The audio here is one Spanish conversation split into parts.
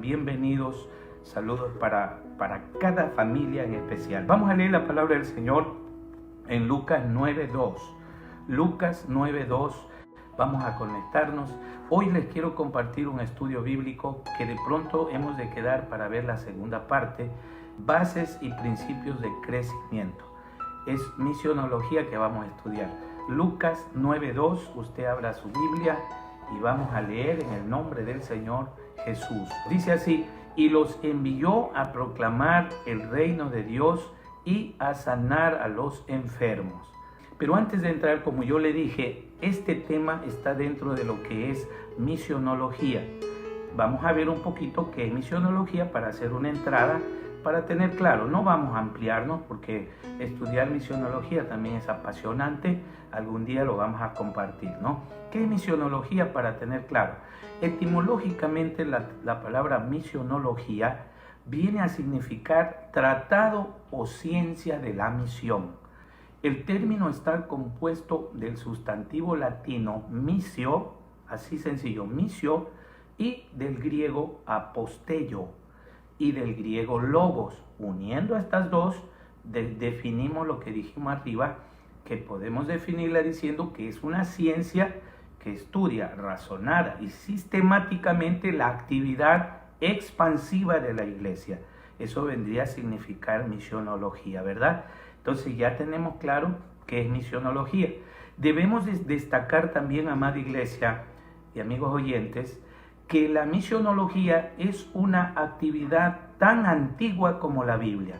bienvenidos. Saludos para cada familia en especial. Vamos a leer la palabra del Señor en Lucas 9:2. Lucas 9:2. Vamos a conectarnos. Hoy les quiero compartir un estudio bíblico que de pronto hemos de quedar para ver la segunda parte, bases y principios de crecimiento. Es misionología que vamos a estudiar. Lucas 9:2, usted abra su Biblia y vamos a leer en el nombre del Señor Jesús. Dice así: y los envió a proclamar el reino de Dios y a sanar a los enfermos. Pero antes de entrar, como yo le dije, este tema está dentro de lo que es misionología. Vamos a ver un poquito qué es misionología para hacer una entrada, para tener claro. No vamos a ampliarnos porque estudiar misionología también es apasionante. Algún día lo vamos a compartir, ¿no? ¿Qué es misionología para tener claro? Etimológicamente la palabra misionología viene a significar tratado o ciencia de la misión. El término está compuesto del sustantivo latino missio, así sencillo, missio, y del griego apostello y del griego logos. Uniendo a estas dos, definimos lo que dijimos arriba, que podemos definirla diciendo que es una ciencia que estudia razonada y sistemáticamente la actividad expansiva de la iglesia. Eso vendría a significar misionología, ¿verdad? Entonces ya tenemos claro qué es misionología. Debemos destacar también, amada iglesia y amigos oyentes, que la misionología es una actividad tan antigua como la Biblia.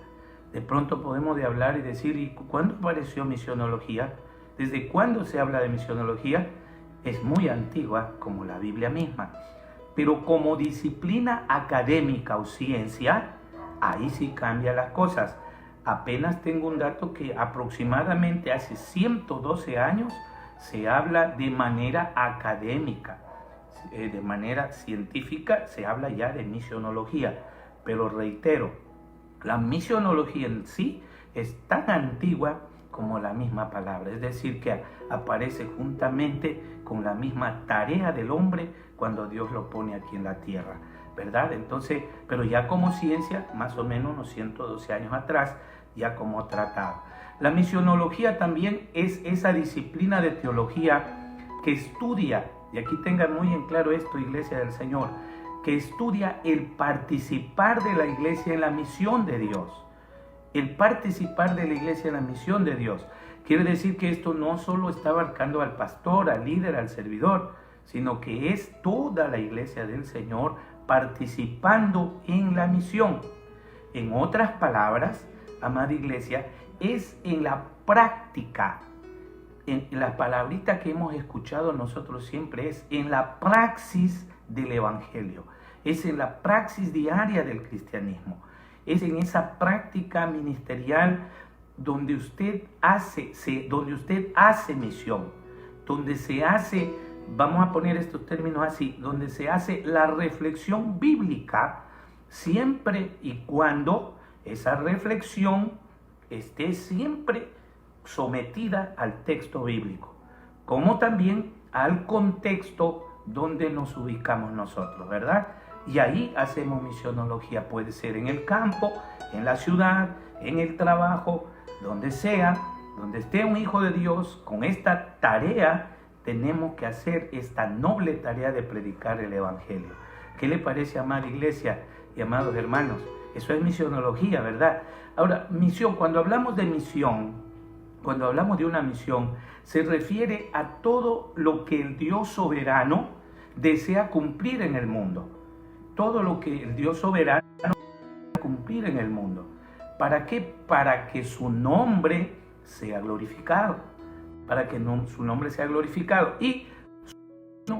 De pronto podemos hablar y decir, ¿y cuándo apareció misionología? ¿Desde cuándo se habla de misionología? Es muy antigua como la Biblia misma. Pero como disciplina académica o ciencia, ahí sí cambian las cosas. Apenas tengo un dato que aproximadamente hace 112 años se habla de manera académica, de manera científica se habla ya de misionología. Pero reitero, la misionología en sí es tan antigua como la misma palabra, es decir, que aparece juntamente con la misma tarea del hombre cuando Dios lo pone aquí en la tierra, ¿verdad? Entonces, pero ya como ciencia, más o menos unos 112 años atrás, ya como tratado. La misionología también es esa disciplina de teología que estudia, y aquí tengan muy en claro esto, Iglesia del Señor, que estudia el participar de la iglesia en la misión de Dios. El participar de la iglesia en la misión de Dios. Quiere decir que esto no solo está abarcando al pastor, al líder, al servidor, sino que es toda la iglesia del Señor participando en la misión. En otras palabras, amada iglesia, es en la práctica. En la palabrita que hemos escuchado nosotros siempre es en la praxis del evangelio. Es en la praxis diaria del cristianismo. Es en esa práctica ministerial donde usted hace misión, donde se hace, vamos a poner estos términos así, donde se hace la reflexión bíblica siempre y cuando esa reflexión esté siempre sometida al texto bíblico, como también al contexto donde nos ubicamos nosotros, ¿verdad? Y ahí hacemos misionología, puede ser en el campo, en la ciudad, en el trabajo, donde sea, donde esté un hijo de Dios. Con esta tarea tenemos que hacer esta noble tarea de predicar el evangelio. ¿Qué le parece, amada iglesia y amados hermanos? Eso es misionología, ¿verdad? Ahora, misión, cuando hablamos de misión, cuando hablamos de una misión, se refiere a todo lo que el Dios soberano desea cumplir en el mundo. Todo lo que el Dios soberano desea cumplir en el mundo. ¿Para qué? Para que su nombre sea glorificado. Para que su nombre sea glorificado y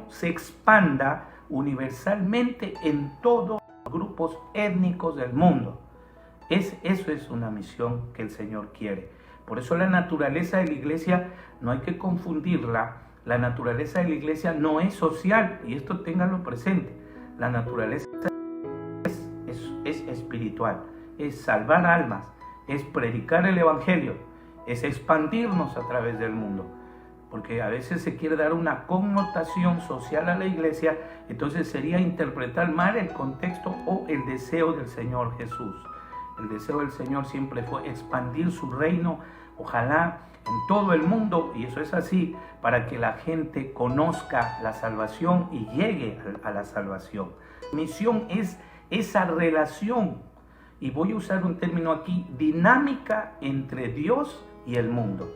se expanda universalmente en todos los grupos étnicos del mundo. Eso es una misión que el Señor quiere. Por eso la naturaleza de la iglesia no hay que confundirla. La naturaleza de la iglesia no es social, y esto ténganlo presente. La naturaleza es espiritual, es salvar almas, es predicar el evangelio, es expandirnos a través del mundo. porque a veces se quiere dar una connotación social a la iglesia, entonces sería interpretar mal el contexto o el deseo del Señor Jesús. El deseo del Señor siempre fue expandir su reino, ojalá en todo el mundo, y eso es así, para que la gente conozca la salvación y llegue a la salvación. Misión es esa relación, y voy a usar un término aquí, dinámica entre Dios y el mundo.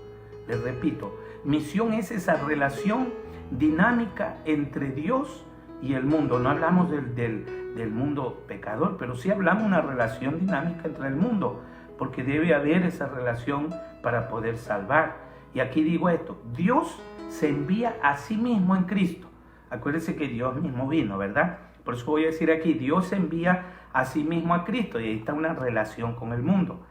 Les repito, misión es esa relación dinámica entre Dios y el mundo. No hablamos del mundo pecador, pero sí hablamos de una relación dinámica entre el mundo, porque debe haber esa relación para poder salvar. Y aquí digo esto, Dios se envía a sí mismo en Cristo. Acuérdense que Dios mismo vino, ¿verdad? Por eso voy a decir aquí, Dios se envía a sí mismo a Cristo, y ahí está una relación con el mundo.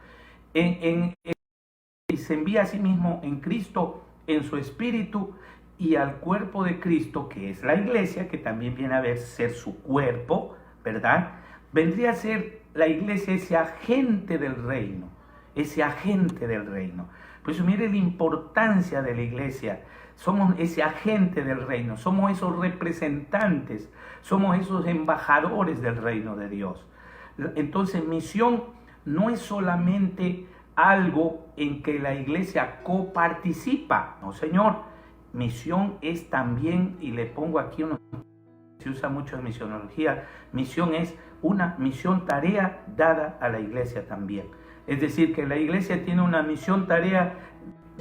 Y se envía a sí mismo en Cristo, en su espíritu, y al cuerpo de Cristo, que es la iglesia, que también viene a ser su cuerpo, ¿verdad? Vendría a ser la iglesia ese agente del reino, ese agente del reino. Por eso mire la importancia de la iglesia. Somos ese agente del reino, somos esos representantes, somos esos embajadores del reino de Dios. Entonces, misión no es solamente algo en que la iglesia coparticipa, no señor. Misión es también, y le pongo aquí uno, se usa mucho en misionología, misión es una misión tarea dada a la iglesia también. Es decir, que la iglesia tiene una misión tarea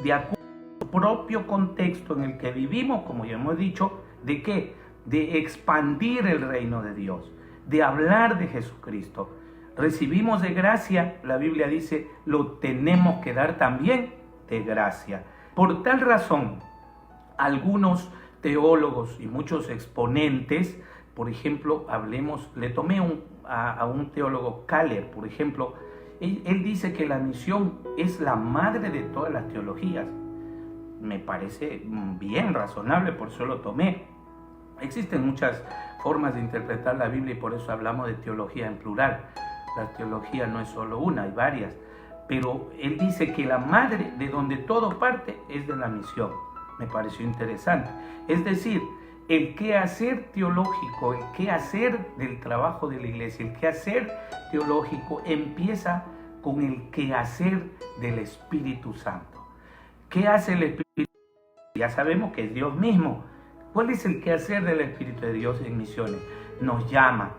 de acuerdo a su propio contexto en el que vivimos, como ya hemos dicho, ¿de qué? De expandir el reino de Dios, de hablar de Jesucristo. Recibimos de gracia, la Biblia dice, lo tenemos que dar también de gracia. Por tal razón, algunos teólogos y muchos exponentes, por ejemplo, le tomé a un teólogo, Keller, por ejemplo, él dice que la misión es la madre de todas las teologías. Me parece bien razonable, por eso lo tomé. Existen muchas formas de interpretar la Biblia y por eso hablamos de teología en plural. La teología no es solo una, hay varias. Pero él dice que la madre de donde todo parte es de la misión. Me pareció interesante. Es decir, el quehacer teológico, el quehacer del trabajo de la iglesia, el quehacer teológico empieza con el quehacer del Espíritu Santo. ¿Qué hace el Espíritu? Ya sabemos que es Dios mismo. ¿Cuál es el quehacer del Espíritu de Dios en misiones? Nos llama.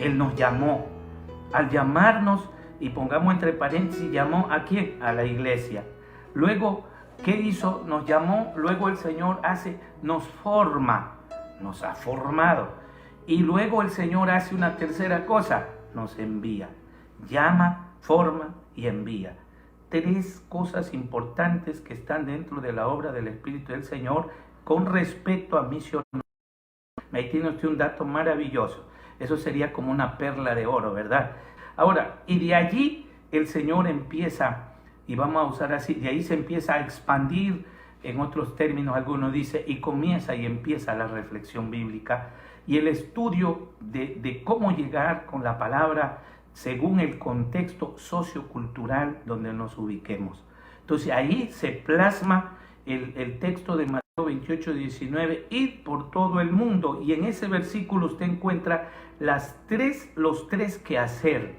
Él nos llamó. Al llamarnos, y pongamos entre paréntesis, llamó ¿a quién? A la iglesia. Luego, ¿qué hizo? Nos llamó. Luego el Señor nos forma. Nos ha formado. Y luego el Señor hace una tercera cosa, nos envía. Llama, forma y envía. Tres cosas importantes que están dentro de la obra del Espíritu del Señor con respecto a misión. Ahí tiene usted un dato maravilloso. Eso sería como una perla de oro, ¿verdad? Ahora, y de allí el Señor empieza, y vamos a usar así, de ahí se empieza a expandir. En otros términos, algunos dicen, y comienza y empieza la reflexión bíblica y el estudio de cómo llegar con la palabra según el contexto sociocultural donde nos ubiquemos. Entonces ahí se plasma el texto de Mateo 28, 19, id por todo el mundo, y en ese versículo usted encuentra los tres quehacer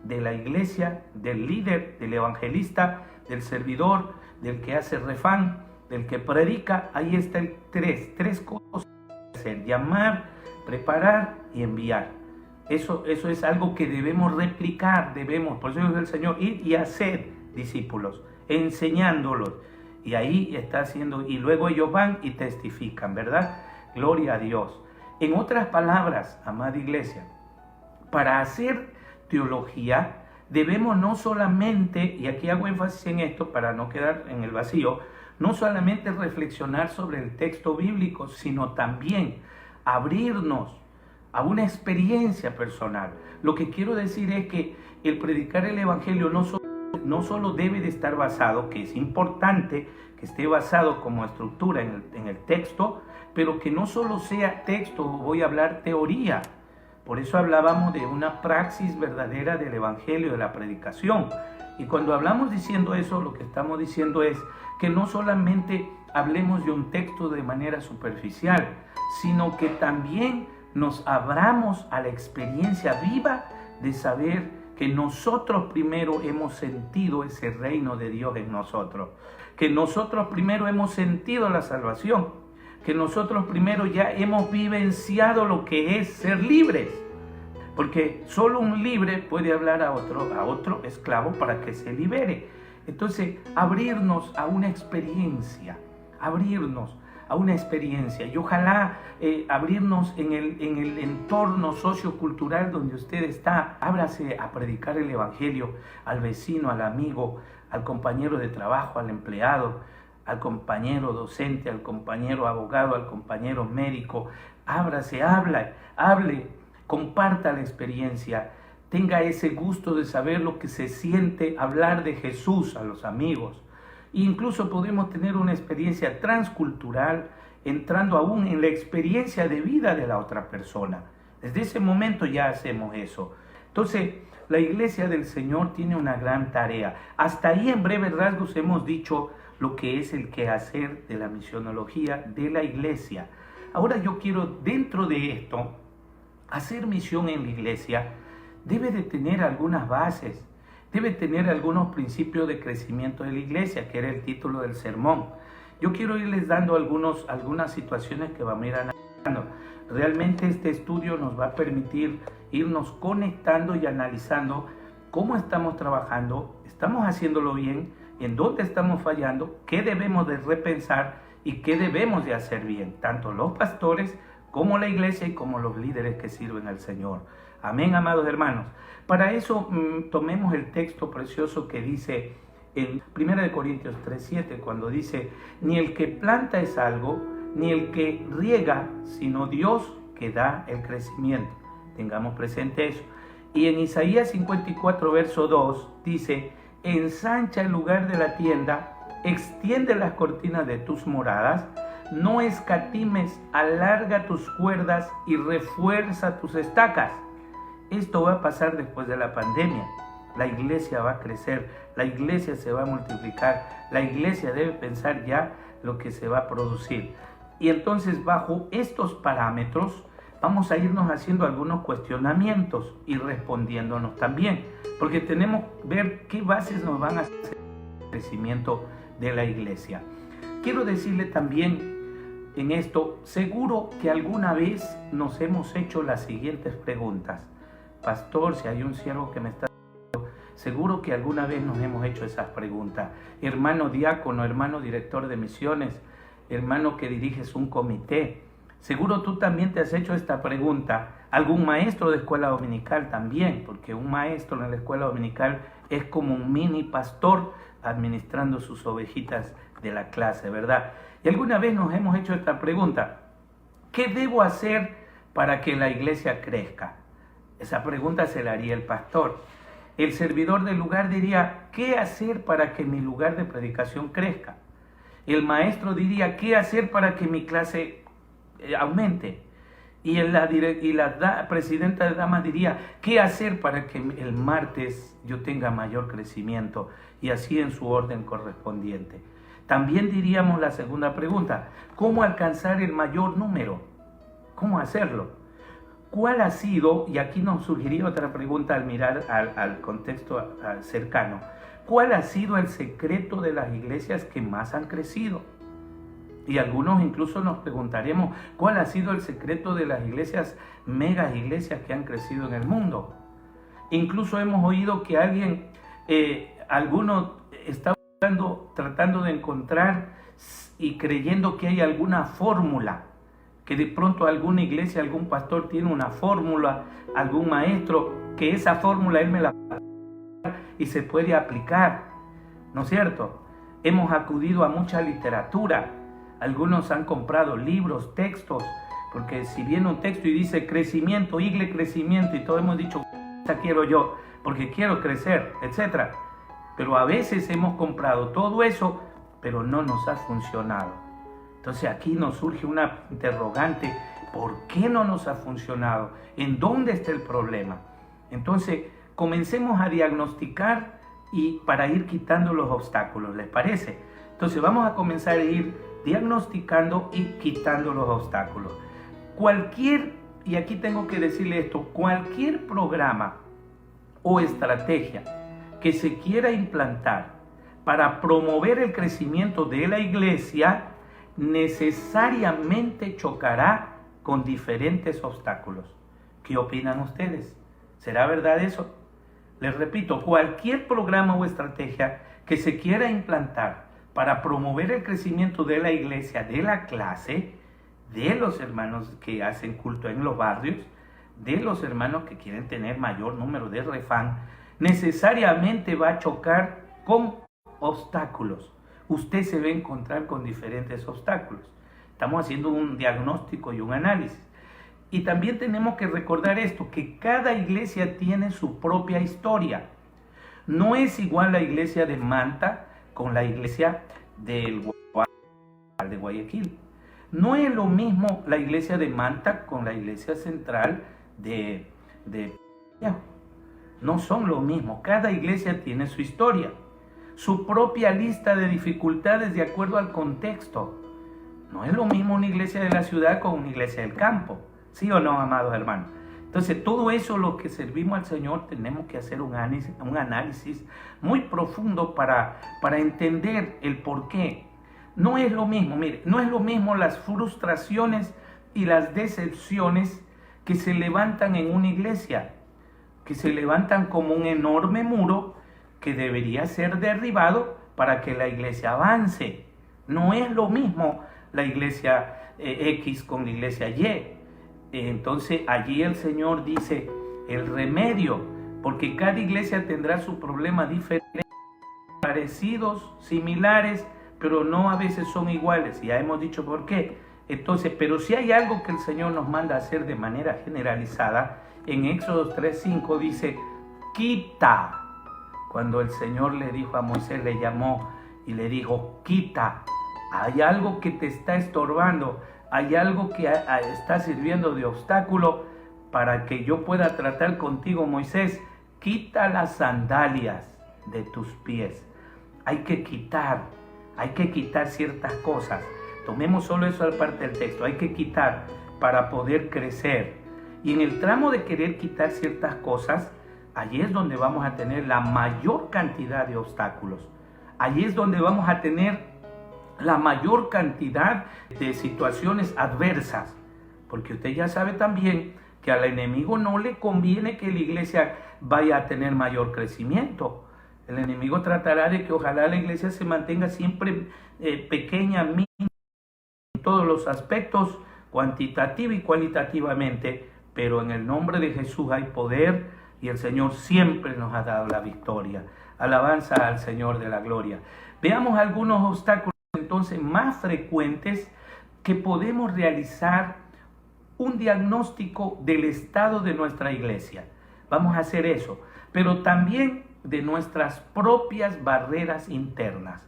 de la iglesia, del líder, del evangelista, del servidor, del que hace refán, del que predica. Ahí está el tres cosas que hacer: llamar, preparar y enviar. Eso es algo que debemos replicar, por eso dice el Señor, ir y hacer discípulos, enseñándolos. Y ahí está haciendo, y luego ellos van y testifican, ¿verdad? Gloria a Dios. En otras palabras, amada iglesia, para hacer teología debemos no solamente, y aquí hago énfasis en esto para no quedar en el vacío, no solamente reflexionar sobre el texto bíblico, sino también abrirnos a una experiencia personal. Lo que quiero decir es que el predicar el evangelio no solo debe de estar basado, que es importante que esté basado como estructura en el texto, pero que no solo sea texto, voy a hablar teoría. Por eso hablábamos de una praxis verdadera del evangelio, de la predicación. Y cuando hablamos diciendo eso, lo que estamos diciendo es que no solamente hablemos de un texto de manera superficial, sino que también nos abramos a la experiencia viva de saber que nosotros primero hemos sentido ese reino de Dios en nosotros, que nosotros primero hemos sentido la salvación, que nosotros primero ya hemos vivenciado lo que es ser libres, porque solo un libre puede hablar a otro esclavo para que se libere. Entonces, abrirnos a una experiencia, y ojalá abrirnos en el entorno sociocultural donde usted está. Ábrase a predicar el evangelio al vecino, al amigo, al compañero de trabajo, al empleado, al compañero docente, al compañero abogado, al compañero médico. Ábrase, hable, comparta la experiencia. Tenga ese gusto de saber lo que se siente hablar de Jesús a los amigos. Incluso podemos tener una experiencia transcultural, entrando aún en la experiencia de vida de la otra persona. Desde ese momento ya hacemos eso. Entonces, la Iglesia del Señor tiene una gran tarea. Hasta ahí, en breves rasgos, hemos dicho lo que es el quehacer de la misionología de la Iglesia. Ahora yo quiero, dentro de esto, hacer misión en la Iglesia debe de tener algunas bases, debe tener algunos principios de crecimiento de la Iglesia, que era el título del sermón. Yo quiero irles dando algunas situaciones que vamos a ir analizando. Realmente este estudio nos va a permitir irnos conectando y analizando cómo estamos trabajando, estamos haciéndolo bien, en dónde estamos fallando, qué debemos de repensar y qué debemos de hacer bien, tanto los pastores como la iglesia y como los líderes que sirven al Señor. Amén, amados hermanos. Para eso tomemos el texto precioso que dice en 1 Corintios 3:7, cuando dice: ni el que planta es algo, ni el que riega, sino Dios que da el crecimiento. Tengamos presente eso. Y en Isaías 54, verso 2, dice: ensancha el lugar de la tienda, extiende las cortinas de tus moradas, no escatimes, alarga tus cuerdas y refuerza tus estacas. Esto va a pasar después de la pandemia. La iglesia va a crecer, la iglesia se va a multiplicar, la iglesia debe pensar ya lo que se va a producir. Y entonces, bajo estos parámetros, vamos a irnos haciendo algunos cuestionamientos y respondiéndonos también, porque tenemos que ver qué bases nos van a hacer el crecimiento de la iglesia. Quiero decirle también en esto, seguro que alguna vez nos hemos hecho las siguientes preguntas. Pastor, si hay un siervo que me está diciendo, seguro que alguna vez nos hemos hecho esas preguntas. Hermano diácono, hermano director de misiones, hermano que diriges un comité, seguro tú también te has hecho esta pregunta. Algún maestro de escuela dominical también, porque un maestro en la escuela dominical es como un mini pastor administrando sus ovejitas de la clase, ¿verdad? Y alguna vez nos hemos hecho esta pregunta: ¿qué debo hacer para que la iglesia crezca? Esa pregunta se la haría el pastor. El servidor del lugar diría: ¿qué hacer para que mi lugar de predicación crezca? El maestro diría: ¿qué hacer para que mi clase aumente? Y la presidenta de damas diría: ¿qué hacer para que el martes yo tenga mayor crecimiento? Y así en su orden correspondiente. También diríamos la segunda pregunta: ¿cómo alcanzar el mayor número? ¿Cómo hacerlo? ¿Cuál ha sido, y aquí nos surgiría otra pregunta al mirar al contexto cercano, cuál ha sido el secreto de las iglesias que más han crecido? Y algunos incluso nos preguntaremos, ¿cuál ha sido el secreto de las iglesias, mega iglesias que han crecido en el mundo? Incluso hemos oído que alguno está tratando de encontrar y creyendo que hay alguna fórmula, que de pronto alguna iglesia, algún pastor tiene una fórmula, algún maestro, que esa fórmula él me la y se puede aplicar, ¿no es cierto? Hemos acudido a mucha literatura, algunos han comprado libros, textos, porque si viene un texto y dice crecimiento, crecimiento, y todos hemos dicho, esta quiero yo, porque quiero crecer, etc. Pero a veces hemos comprado todo eso, pero no nos ha funcionado. Entonces aquí nos surge una interrogante: ¿por qué no nos ha funcionado? ¿En dónde está el problema? Entonces comencemos a diagnosticar y para ir quitando los obstáculos, ¿les parece? Entonces vamos a comenzar a ir diagnosticando y quitando los obstáculos. Y aquí tengo que decirle esto, cualquier programa o estrategia que se quiera implantar para promover el crecimiento de la iglesia, necesariamente chocará con diferentes obstáculos. ¿Qué opinan ustedes? ¿Será verdad eso? Les repito, cualquier programa o estrategia que se quiera implantar para promover el crecimiento de la iglesia, de la clase, de los hermanos que hacen culto en los barrios, de los hermanos que quieren tener mayor número de refán, necesariamente va a chocar con obstáculos. Usted se va a encontrar con diferentes obstáculos. Estamos haciendo un diagnóstico y un análisis. Y también tenemos que recordar esto, que cada iglesia tiene su propia historia. No es igual la iglesia de Manta con la iglesia de Guayaquil. No es lo mismo la iglesia de Manta con la iglesia central de no son lo mismo. Cada iglesia tiene su historia, su propia lista de dificultades de acuerdo al contexto. No es lo mismo una iglesia de la ciudad con una iglesia del campo. ¿Sí o no, amados hermanos? Entonces, todo eso, lo que servimos al Señor, tenemos que hacer un análisis muy profundo para entender el por qué. No es lo mismo, mire, no es lo mismo las frustraciones y las decepciones que se levantan en una iglesia, que se levantan como un enorme muro que debería ser derribado para que la iglesia avance. No es lo mismo la iglesia X con la iglesia Y. Entonces allí el Señor dice el remedio, porque cada iglesia tendrá su problema diferente, parecidos, similares, pero no a veces son iguales. Ya hemos dicho por qué. Entonces, pero si hay algo que el Señor nos manda a hacer de manera generalizada, en Éxodo 3:5 dice, quita. Cuando el Señor le dijo a Moisés, le llamó y le dijo, quita. Hay algo que te está estorbando, hay algo que está sirviendo de obstáculo para que yo pueda tratar contigo, Moisés. Quita las sandalias de tus pies. Hay que quitar ciertas cosas. Tomemos solo eso al parte del texto. Hay que quitar para poder crecer. Y en el tramo de querer quitar ciertas cosas, allí es donde vamos a tener la mayor cantidad de obstáculos. Allí es donde vamos a tener la mayor cantidad de situaciones adversas, porque usted ya sabe también que al enemigo no le conviene que la iglesia vaya a tener mayor crecimiento. El enemigo tratará de que ojalá la iglesia se mantenga siempre pequeña, mínima, en todos los aspectos, cuantitativa y cualitativamente, pero en el nombre de Jesús hay poder y el Señor siempre nos ha dado la victoria. Alabanza al Señor de la gloria. Veamos algunos obstáculos entonces más frecuentes que podemos realizar un diagnóstico del estado de nuestra iglesia. Vamos a hacer eso, pero también de nuestras propias barreras internas,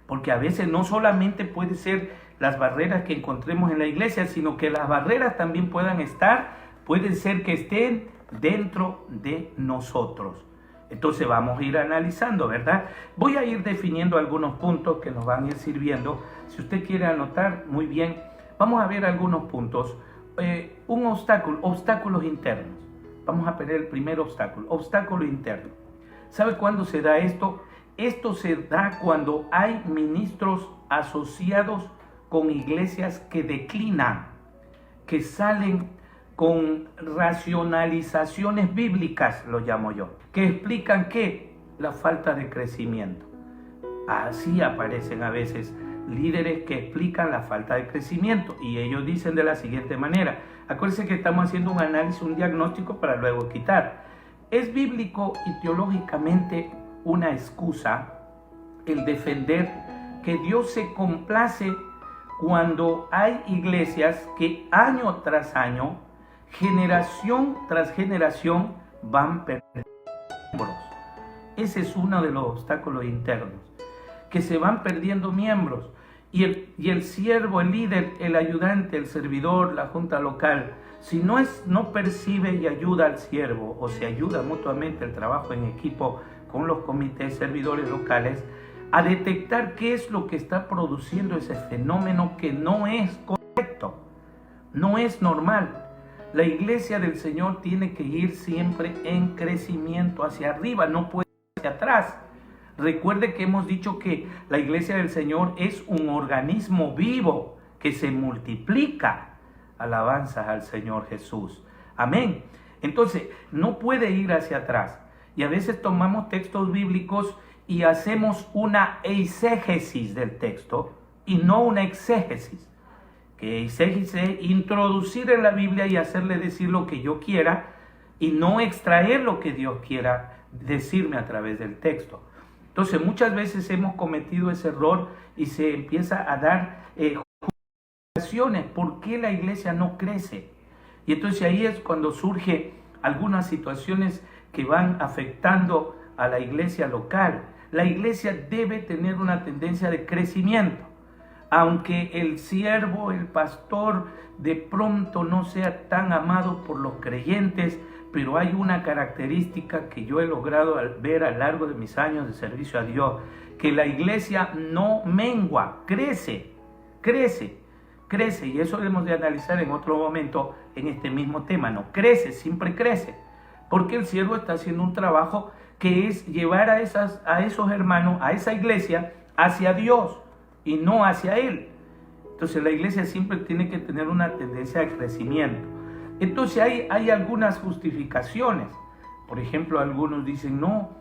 porque a veces no solamente puede ser las barreras que encontremos en la iglesia, sino que las barreras también pueden ser que estén dentro de nosotros. Entonces vamos a ir analizando, ¿verdad? Voy a ir definiendo algunos puntos que nos van a ir sirviendo. Si usted quiere anotar, muy bien. Vamos a ver algunos puntos. Obstáculos internos. Vamos a ver el primer obstáculo interno. ¿Sabe cuándo se da esto? Esto se da cuando hay ministros asociados con iglesias que declinan, que salen con racionalizaciones bíblicas, lo llamo yo, que explican que la falta de crecimiento. Así aparecen a veces líderes que explican la falta de crecimiento y ellos dicen de la siguiente manera. Acuérdense que estamos haciendo un análisis, un diagnóstico para luego quitar. Es bíblico y teológicamente una excusa el defender que Dios se complace cuando hay iglesias que año tras año, generación tras generación, van perdiendo miembros. Ese es uno de los obstáculos internos, que se van perdiendo miembros. Y el siervo, el líder, el ayudante, el servidor, la junta local, si no percibe y ayuda al siervo, o se ayuda mutuamente el trabajo en equipo con los comités servidores locales, a detectar qué es lo que está produciendo ese fenómeno que no es correcto, no es normal. La iglesia del Señor tiene que ir siempre en crecimiento hacia arriba, no puede ir hacia atrás. Recuerde que hemos dicho que la iglesia del Señor es un organismo vivo que se multiplica. Alabanzas al Señor Jesús. Amén. Entonces, no puede ir hacia atrás. Y a veces tomamos textos bíblicos y hacemos una eisegesis del texto y no una exégesis. Que eisegesis es introducir en la Biblia y hacerle decir lo que yo quiera y no extraer lo que Dios quiera decirme a través del texto. Entonces, muchas veces hemos cometido ese error y se empieza a dar justificaciones por qué la iglesia no crece. Y entonces ahí es cuando surge algunas situaciones que van afectando a la iglesia local. La iglesia debe tener una tendencia de crecimiento. Aunque el siervo, el pastor, de pronto no sea tan amado por los creyentes, pero hay una característica que yo he logrado ver a lo largo de mis años de servicio a Dios, que la iglesia no mengua, crece, y eso debemos de analizar en otro momento en este mismo tema. No crece, siempre crece, porque el siervo está haciendo un trabajo que es llevar a esos hermanos, a esa iglesia, hacia Dios y no hacia Él. Entonces la iglesia siempre tiene que tener una tendencia de crecimiento. Entonces hay algunas justificaciones. Por ejemplo, algunos dicen, no,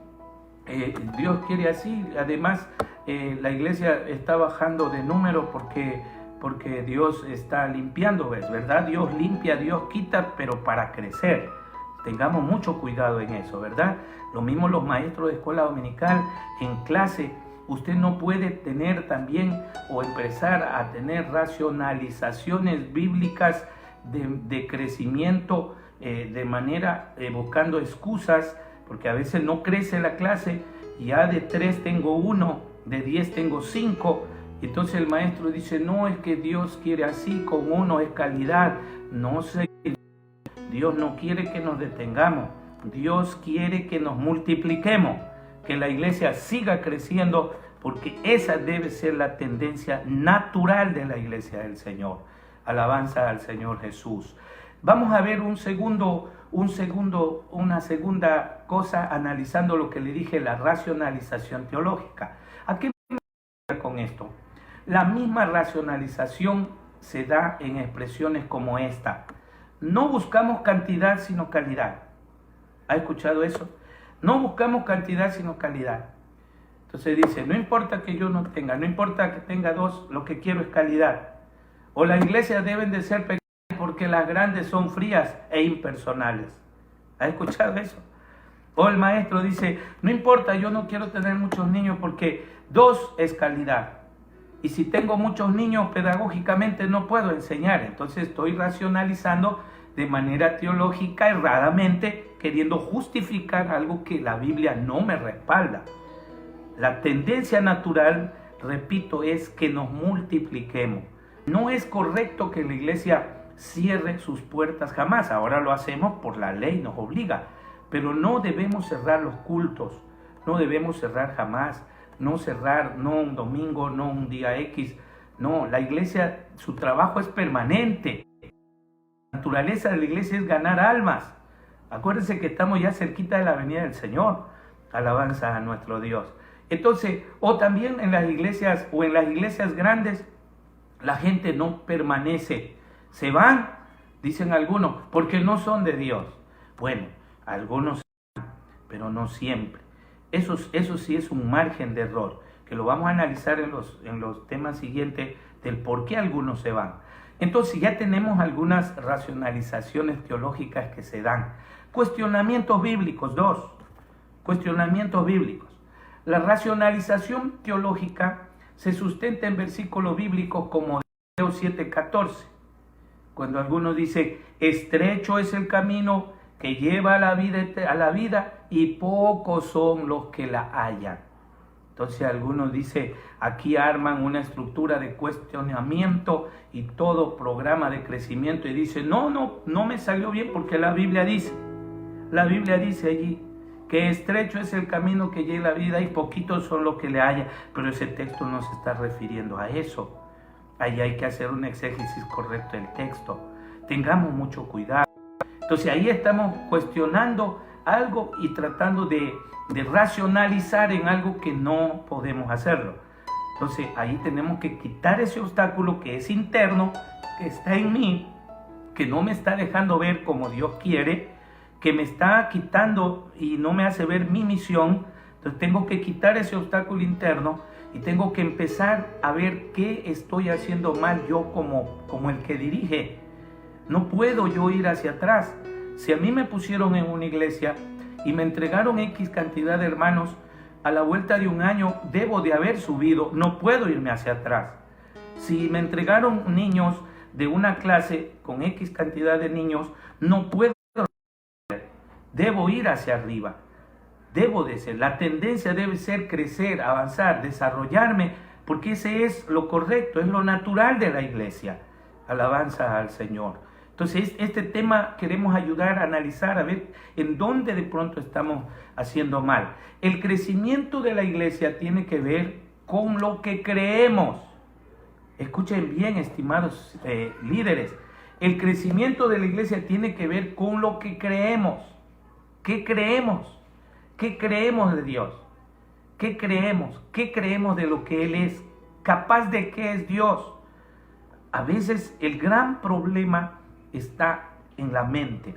Dios quiere así. Además, la iglesia está bajando de número porque Dios está limpiando, ¿verdad? Dios limpia, Dios quita, pero para crecer. Tengamos mucho cuidado en eso, ¿verdad? Lo mismo los maestros de escuela dominical en clase. Usted no puede tener también o empezar a tener racionalizaciones bíblicas de crecimiento de manera buscando excusas, porque a veces no crece la clase, ya de 3 tengo 1, de 10 tengo 5, entonces el maestro dice, no, es que Dios quiere así, con 1 es calidad. No sé, Dios no quiere que nos detengamos, Dios quiere que nos multipliquemos, que la iglesia siga creciendo, porque esa debe ser la tendencia natural de la iglesia del Señor. Alabanza al Señor Jesús. Vamos a ver una segunda cosa analizando lo que le dije, la racionalización teológica. ¿A qué me refiero con esto? La misma racionalización se da en expresiones como esta. No buscamos cantidad sino calidad. ¿Ha escuchado eso? No buscamos cantidad sino calidad. Entonces dice, no importa que yo no tenga, no importa que tenga 2, lo que quiero es calidad. O las iglesias deben de ser pequeñas porque las grandes son frías e impersonales. ¿Ha escuchado eso? O el maestro dice, no importa, yo no quiero tener muchos niños porque 2 es calidad. Y si tengo muchos niños pedagógicamente no puedo enseñar. Entonces estoy racionalizando de manera teológica erradamente, queriendo justificar algo que la Biblia no me respalda. La tendencia natural, repito, es que nos multipliquemos. No es correcto que la iglesia cierre sus puertas jamás. Ahora lo hacemos por la ley, nos obliga. Pero no debemos cerrar los cultos. No debemos cerrar jamás. No cerrar, no un domingo, no un día X. No, la iglesia, su trabajo es permanente. La naturaleza de la iglesia es ganar almas. Acuérdense que estamos ya cerquita de la venida del Señor. Alabanza a nuestro Dios. Entonces, o también en las iglesias o en las iglesias grandes, la gente no permanece. Se van, dicen algunos, porque no son de Dios. Bueno, algunos se van, pero no siempre. Eso sí es un margen de error, que lo vamos a analizar en los temas siguientes del por qué algunos se van. Entonces ya tenemos algunas racionalizaciones teológicas que se dan. Cuestionamientos bíblicos, 2. Cuestionamientos bíblicos. La racionalización teológica se sustenta en versículos bíblicos como Mateo 7:14, cuando algunos dicen, estrecho es el camino que lleva a la vida y pocos son los que la hallan. Entonces algunos dicen, aquí arman una estructura de cuestionamiento y todo programa de crecimiento y dicen, no me salió bien porque la Biblia dice allí que estrecho es el camino que lleva a la vida y poquitos son los que le hallan, pero ese texto no se está refiriendo a eso. Ahí hay que hacer un exégesis correcto del texto. Tengamos mucho cuidado. Entonces ahí estamos cuestionando algo y tratando de racionalizar en algo que no podemos hacerlo. Entonces ahí tenemos que quitar ese obstáculo que es interno, que está en mí, que no me está dejando ver como Dios quiere, que me está quitando y no me hace ver mi misión. Entonces tengo que quitar ese obstáculo interno y tengo que empezar a ver qué estoy haciendo mal yo como el que dirige. No puedo yo ir hacia atrás. Si a mí me pusieron en una iglesia y me entregaron X cantidad de hermanos, a la vuelta de un año debo de haber subido, no puedo irme hacia atrás. Si me entregaron niños de una clase con X cantidad de niños, no puedo, debo ir hacia arriba. Debo de ser, la tendencia debe ser crecer, avanzar, desarrollarme, porque ese es lo correcto, es lo natural de la iglesia. Alabanza al Señor. Entonces, este tema queremos ayudar a analizar, a ver en dónde de pronto estamos haciendo mal. El crecimiento de la iglesia tiene que ver con lo que creemos. Escuchen bien, estimados líderes. El crecimiento de la iglesia tiene que ver con lo que creemos. ¿Qué creemos? ¿Qué creemos de Dios? ¿Qué creemos? ¿Qué creemos de lo que Él es? ¿Capaz de qué es Dios? A veces el gran problema está en la mente.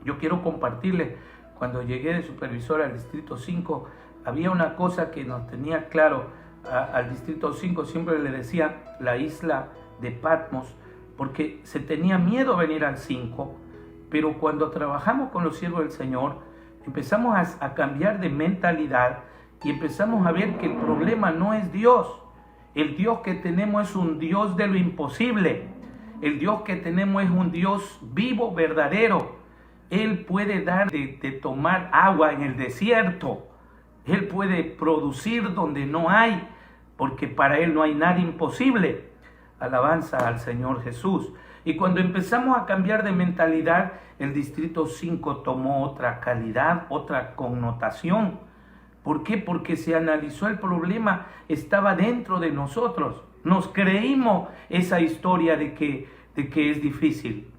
Yo quiero compartirles, cuando llegué de supervisor al Distrito 5, había una cosa que nos tenía claro al Distrito 5, siempre le decía la isla de Patmos, porque se tenía miedo a venir al 5, pero cuando trabajamos con los siervos del Señor, empezamos a cambiar de mentalidad y empezamos a ver que el problema no es Dios. El Dios que tenemos es un Dios de lo imposible. El Dios que tenemos es un Dios vivo, verdadero. Él puede dar de tomar agua en el desierto. Él puede producir donde no hay, porque para Él no hay nada imposible. Alabanza al Señor Jesús. Y cuando empezamos a cambiar de mentalidad, el Distrito 5 tomó otra calidad, otra connotación. ¿Por qué? Porque se analizó el problema, estaba dentro de nosotros. Nos creímos esa historia de que es difícil.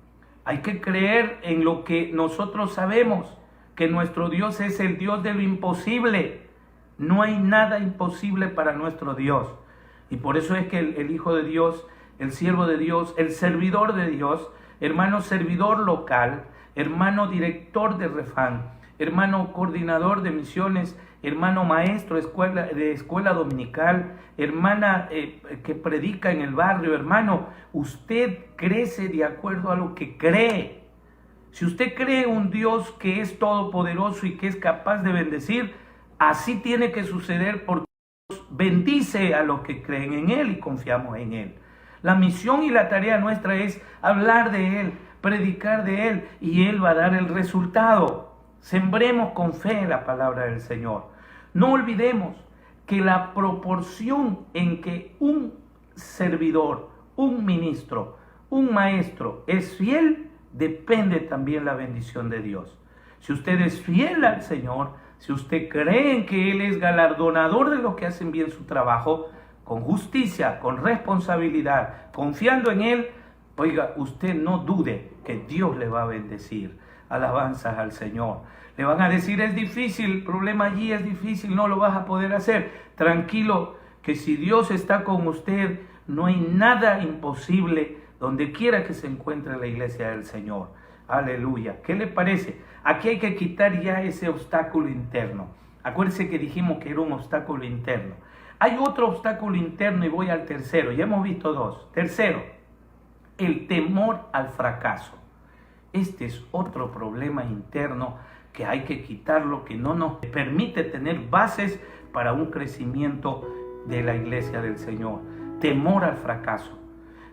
Hay que creer en lo que nosotros sabemos, que nuestro Dios es el Dios de lo imposible. No hay nada imposible para nuestro Dios. Y por eso es que el Hijo de Dios, el siervo de Dios, el servidor de Dios, hermano servidor local, hermano director de Refán, hermano coordinador de misiones, hermano maestro de escuela dominical, hermana que predica en el barrio, hermano, usted crece de acuerdo a lo que cree. Si usted cree un Dios que es todopoderoso y que es capaz de bendecir, así tiene que suceder, porque Dios bendice a los que creen en Él y confiamos en Él. La misión y la tarea nuestra es hablar de Él, predicar de Él, y Él va a dar el resultado. Sembremos con fe la palabra del Señor. No olvidemos que la proporción en que un servidor, un ministro, un maestro es fiel, depende también la bendición de Dios. Si usted es fiel al Señor, si usted cree en que Él es galardonador de los que hacen bien su trabajo, con justicia, con responsabilidad, confiando en Él, oiga, usted no dude que Dios le va a bendecir. Alabanzas al Señor. Le van a decir, es difícil, el problema allí es difícil, no lo vas a poder hacer. Tranquilo, que si Dios está con usted, no hay nada imposible donde quiera que se encuentre la iglesia del Señor. Aleluya. ¿Qué le parece? Aquí hay que quitar ya ese obstáculo interno. Acuérdense que dijimos que era un obstáculo interno. Hay otro obstáculo interno y voy al tercero. Ya hemos visto dos. Tercero, el temor al fracaso. Este es otro problema interno que hay que quitarlo, que no nos permite tener bases para un crecimiento de la iglesia del Señor. Temor al fracaso.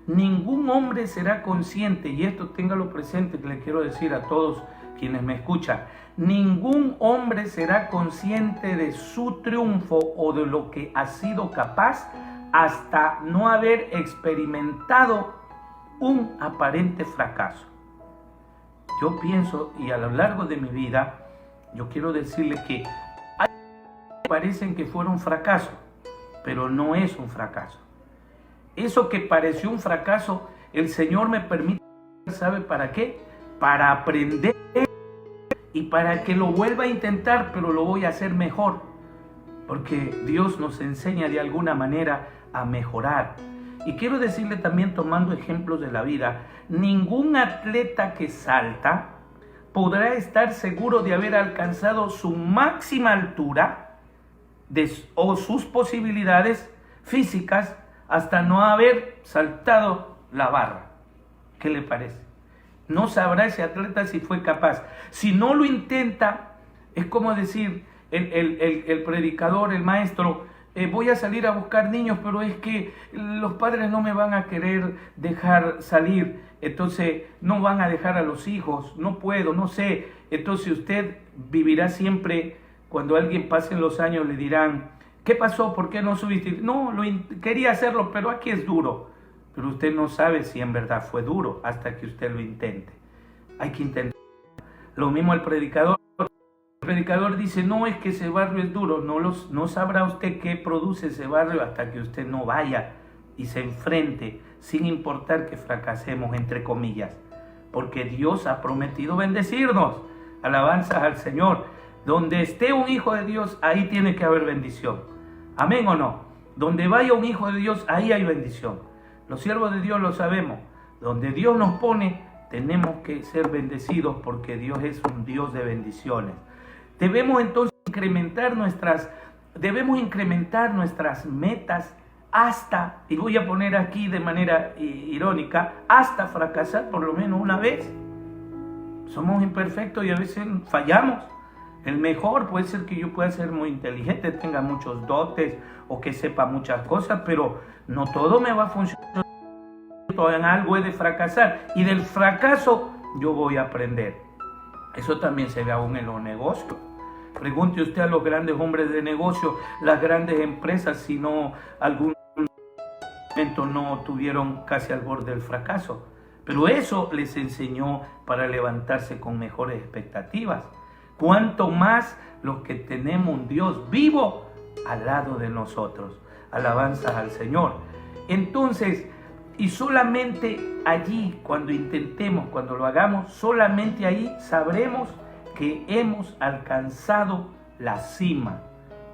Ningún hombre será consciente, y esto téngalo presente, que le quiero decir a todos quienes me escuchan, ningún hombre será consciente de su triunfo o de lo que ha sido capaz hasta no haber experimentado un aparente fracaso. Yo pienso, y a lo largo de mi vida yo quiero decirle que hay que parecen que fueron un fracaso, pero no es un fracaso. Eso que pareció un fracaso, el Señor me permite, ¿sabe para qué? Para aprender y para que lo vuelva a intentar, pero lo voy a hacer mejor. Porque Dios nos enseña de alguna manera a mejorar. Y quiero decirle también, tomando ejemplos de la vida, ningún atleta que salta podrá estar seguro de haber alcanzado su máxima altura o sus posibilidades físicas hasta no haber saltado la barra. ¿Qué le parece? No sabrá ese atleta si fue capaz. Si no lo intenta, es como decir el predicador, el maestro, voy a salir a buscar niños, pero es que los padres no me van a querer dejar salir, entonces no van a dejar a los hijos, no puedo, no sé. Entonces usted vivirá siempre, cuando alguien pasen los años le dirán, ¿qué pasó? ¿Por qué no subiste? No, quería hacerlo, pero aquí es duro. Pero usted no sabe si en verdad fue duro hasta que usted lo intente. Hay que intentar. Lo mismo el predicador. El predicador dice, no, es que ese barrio es duro. No sabrá usted qué produce ese barrio hasta que usted no vaya y se enfrente, sin importar que fracasemos, entre comillas. Porque Dios ha prometido bendecirnos. Alabanzas al Señor. Donde esté un hijo de Dios, ahí tiene que haber bendición. ¿Amén o no? Donde vaya un hijo de Dios, ahí hay bendición. Los siervos de Dios lo sabemos. Donde Dios nos pone, tenemos que ser bendecidos porque Dios es un Dios de bendiciones. Debemos entonces incrementar nuestras metas hasta, y voy a poner aquí de manera irónica, hasta fracasar por lo menos una vez. Somos imperfectos y a veces fallamos. El mejor puede ser que yo pueda ser muy inteligente, tenga muchos dotes o que sepa muchas cosas, pero no todo me va a funcionar. En algo he de fracasar y del fracaso yo voy a aprender. Eso también se ve aún en los negocios. Pregunte usted a los grandes hombres de negocio, las grandes empresas, si no algún momento no tuvieron casi al borde del fracaso. Pero eso les enseñó para levantarse con mejores expectativas. Cuanto más los que tenemos un Dios vivo al lado de nosotros. Alabanzas al Señor. Entonces, y solamente allí, cuando intentemos, cuando lo hagamos, solamente ahí sabremos que hemos alcanzado la cima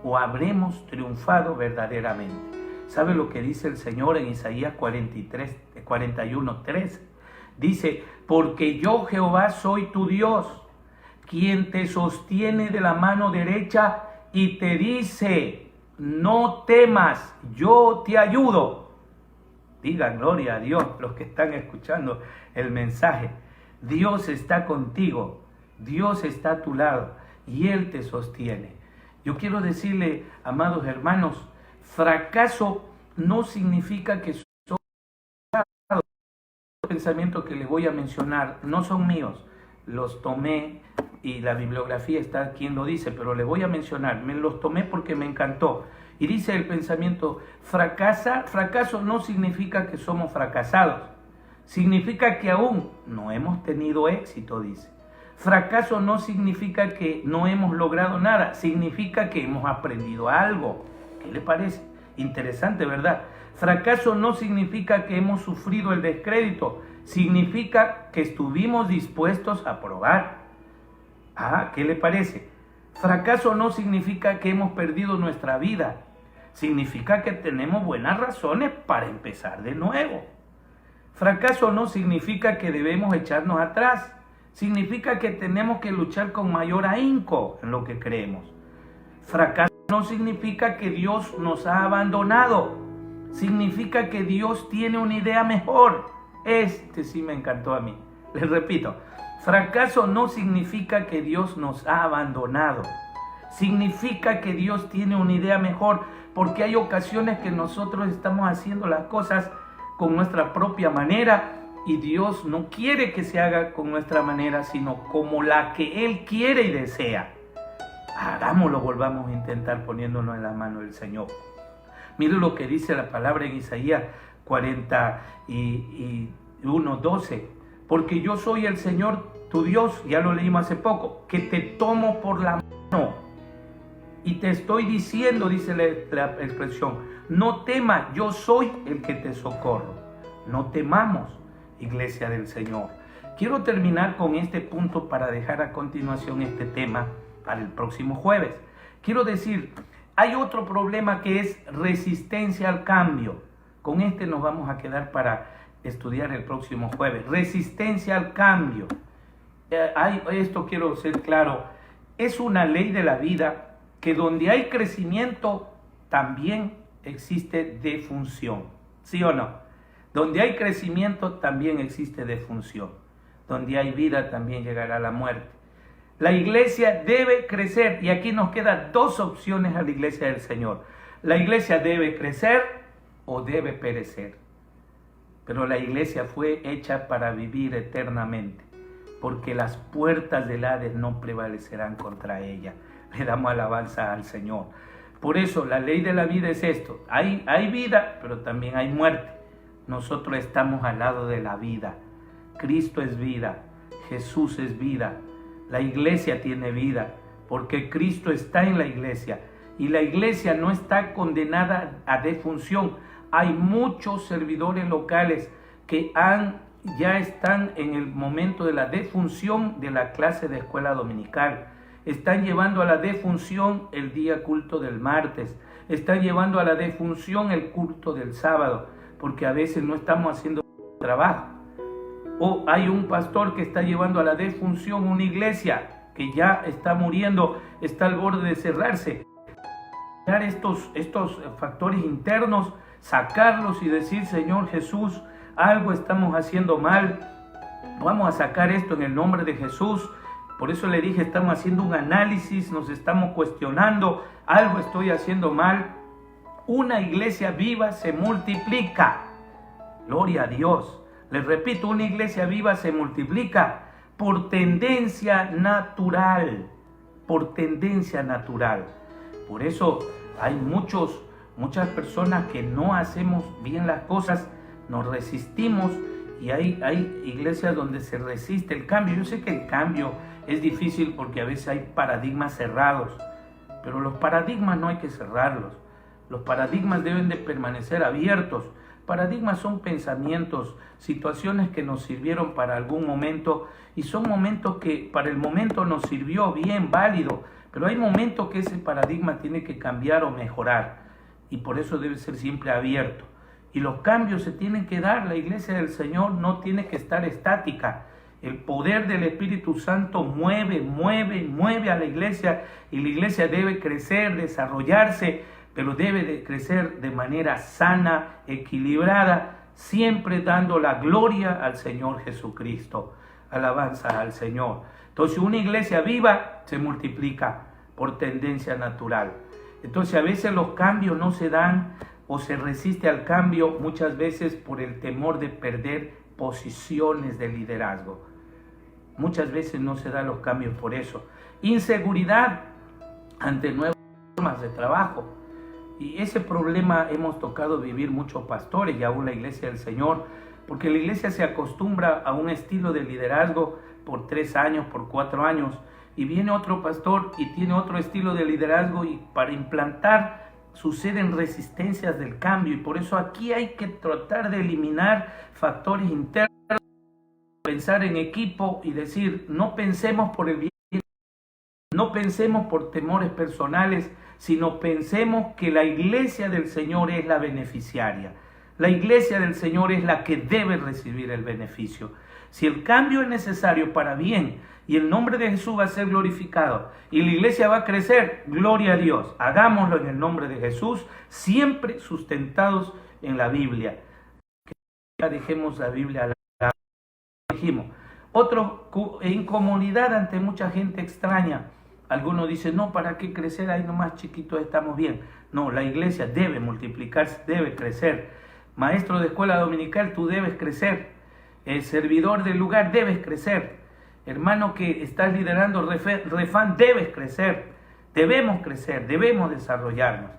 o habremos triunfado verdaderamente. ¿Sabe lo que dice el Señor en Isaías 41:3? Dice, porque yo Jehová soy tu Dios, quien te sostiene de la mano derecha y te dice, no temas, yo te ayudo. Digan gloria a Dios los que están escuchando el mensaje. Dios está contigo, Dios está a tu lado y Él te sostiene. Yo quiero decirle, amados hermanos, fracaso no significa que son los pensamientos que les voy a mencionar, no son míos. Los tomé y la bibliografía está quien lo dice, pero les voy a mencionar. Me los tomé porque me encantó. Y dice el pensamiento, fracaso no significa que somos fracasados. Significa que aún no hemos tenido éxito, dice. Fracaso no significa que no hemos logrado nada. Significa que hemos aprendido algo. ¿Qué le parece? Interesante, ¿verdad? Fracaso no significa que hemos sufrido el descrédito. Significa que estuvimos dispuestos a probar. ¿Qué le parece? Fracaso no significa que hemos perdido nuestra vida. Significa que tenemos buenas razones para empezar de nuevo. Fracaso no significa que debemos echarnos atrás. Significa que tenemos que luchar con mayor ahínco en lo que creemos. Fracaso no significa que Dios nos ha abandonado. Significa que Dios tiene una idea mejor. Este sí me encantó a mí. Les repito, fracaso no significa que Dios nos ha abandonado. Significa que Dios tiene una idea mejor, porque hay ocasiones que nosotros estamos haciendo las cosas con nuestra propia manera y Dios no quiere que se haga con nuestra manera, sino como la que Él quiere y desea. Hagámoslo, volvamos a intentar poniéndonos en la mano del Señor. Mire lo que dice la palabra en Isaías 41:12. porque yo soy el Señor tu Dios, ya lo leímos hace poco, que te tomo por la mano y te estoy diciendo, dice la expresión, no temas, yo soy el que te socorro. No temamos, iglesia del Señor. Quiero terminar con este punto para dejar a continuación este tema para el próximo jueves. Quiero decir, hay otro problema que es resistencia al cambio. Con este nos vamos a quedar para estudiar el próximo jueves. Resistencia al cambio. Esto quiero ser claro. Es una ley de la vida que donde hay crecimiento también existe defunción. ¿Sí o no? Donde hay crecimiento también existe defunción. Donde hay vida también llegará la muerte. La iglesia debe crecer y aquí nos quedan dos opciones a la iglesia del Señor. La iglesia debe crecer o debe perecer. Pero la iglesia fue hecha para vivir eternamente, porque las puertas del Hades no prevalecerán contra ella. Le damos alabanza al Señor. Por eso la ley de la vida es esto. Hay vida, pero también hay muerte. Nosotros estamos al lado de la vida. Cristo es vida, Jesús es vida. La iglesia tiene vida, porque Cristo está en la iglesia. Y la iglesia no está condenada a defunción. Hay muchos servidores locales que ya están en el momento de la defunción de la clase de escuela dominical. Están llevando a la defunción el día culto del martes. Están llevando a la defunción el culto del sábado, porque a veces no estamos haciendo trabajo. O hay un pastor que está llevando a la defunción una iglesia que ya está muriendo, está al borde de cerrarse. Estos factores internos, sacarlos y decir, Señor Jesús, algo estamos haciendo mal, vamos a sacar esto en el nombre de Jesús. Por eso le dije, estamos haciendo un análisis, nos estamos cuestionando, algo estoy haciendo mal. Una iglesia viva se multiplica. Gloria a Dios. Les repito, una iglesia viva se multiplica por tendencia natural. Por tendencia natural. Por eso hay muchas personas que no hacemos bien las cosas, nos resistimos y hay iglesias donde se resiste el cambio. Yo sé que el cambio es difícil porque a veces hay paradigmas cerrados, pero los paradigmas no hay que cerrarlos. Los paradigmas deben de permanecer abiertos. Paradigmas son pensamientos, situaciones que nos sirvieron para algún momento y son momentos que para el momento nos sirvió bien, válido, pero hay momentos que ese paradigma tiene que cambiar o mejorar y por eso debe ser siempre abierto. Y los cambios se tienen que dar, la iglesia del Señor no tiene que estar estática. El poder del Espíritu Santo mueve a la iglesia y la iglesia debe crecer, desarrollarse, pero debe de crecer de manera sana, equilibrada, siempre dando la gloria al Señor Jesucristo. Alabanza al Señor. Entonces una iglesia viva se multiplica por tendencia natural. Entonces a veces los cambios no se dan o se resiste al cambio muchas veces por el temor de perder posiciones de liderazgo. Muchas veces no se dan los cambios por eso. Inseguridad ante nuevas formas de trabajo. Y ese problema hemos tocado vivir muchos pastores y aún la iglesia del Señor, porque la iglesia se acostumbra a un estilo de liderazgo por 3 años, por 4 años, y viene otro pastor y tiene otro estilo de liderazgo y para implantar suceden resistencias del cambio y por eso aquí hay que tratar de eliminar factores internos, pensar en equipo y decir, no pensemos por el bien, no pensemos por temores personales, sino pensemos que la iglesia del Señor es la beneficiaria. La iglesia del Señor es la que debe recibir el beneficio. Si el cambio es necesario para bien y el nombre de Jesús va a ser glorificado y la iglesia va a crecer, gloria a Dios. Hagámoslo en el nombre de Jesús, siempre sustentados en la Biblia. Que dejemos la Biblia a la dijimos. Otro, incomodidad ante mucha gente extraña. Algunos dicen, no, ¿para qué crecer? Ahí nomás chiquitos estamos bien. No, la iglesia debe multiplicarse, debe crecer. Maestro de escuela dominical, tú debes crecer. El servidor del lugar, debes crecer. Hermano que estás liderando Refán, debes crecer. Debemos crecer, debemos desarrollarnos.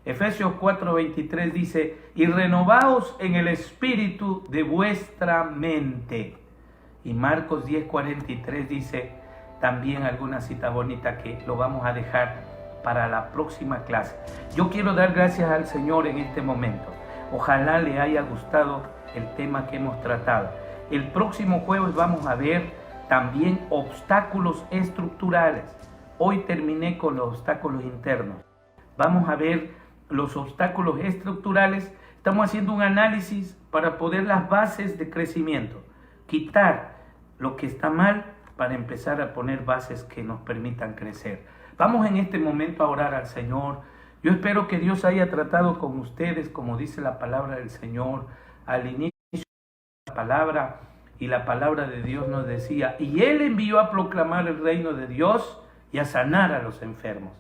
Efesios 4:23 dice, y renovaos en el espíritu de vuestra mente. Y Marcos 10:43 dice también alguna cita bonita que lo vamos a dejar para la próxima clase. Yo quiero dar gracias al Señor en este momento. Ojalá le haya gustado el tema que hemos tratado. El próximo jueves vamos a ver también obstáculos estructurales. Hoy terminé con los obstáculos internos. Vamos a ver los obstáculos estructurales. Estamos haciendo un análisis para poder las bases de crecimiento. Quitar lo que está mal para empezar a poner bases que nos permitan crecer. Vamos en este momento a orar al Señor. Yo espero que Dios haya tratado con ustedes, como dice la palabra del Señor, al inicio de la palabra, y la palabra de Dios nos decía, y Él envió a proclamar el reino de Dios y a sanar a los enfermos.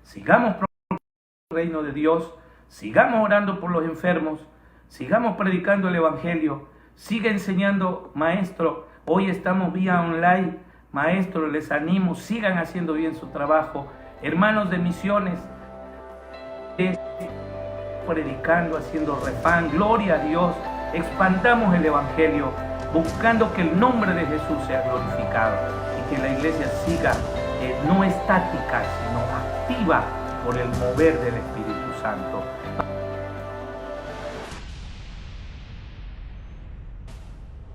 Sigamos proclamando el reino de Dios, sigamos orando por los enfermos, sigamos predicando el Evangelio, siga enseñando, maestro. Hoy estamos vía online, maestro, les animo, sigan haciendo bien su trabajo. Hermanos de misiones, predicando, haciendo refán, gloria a Dios, expandamos el Evangelio, buscando que el nombre de Jesús sea glorificado y que la iglesia siga no estática, sino activa por el mover del Espíritu Santo.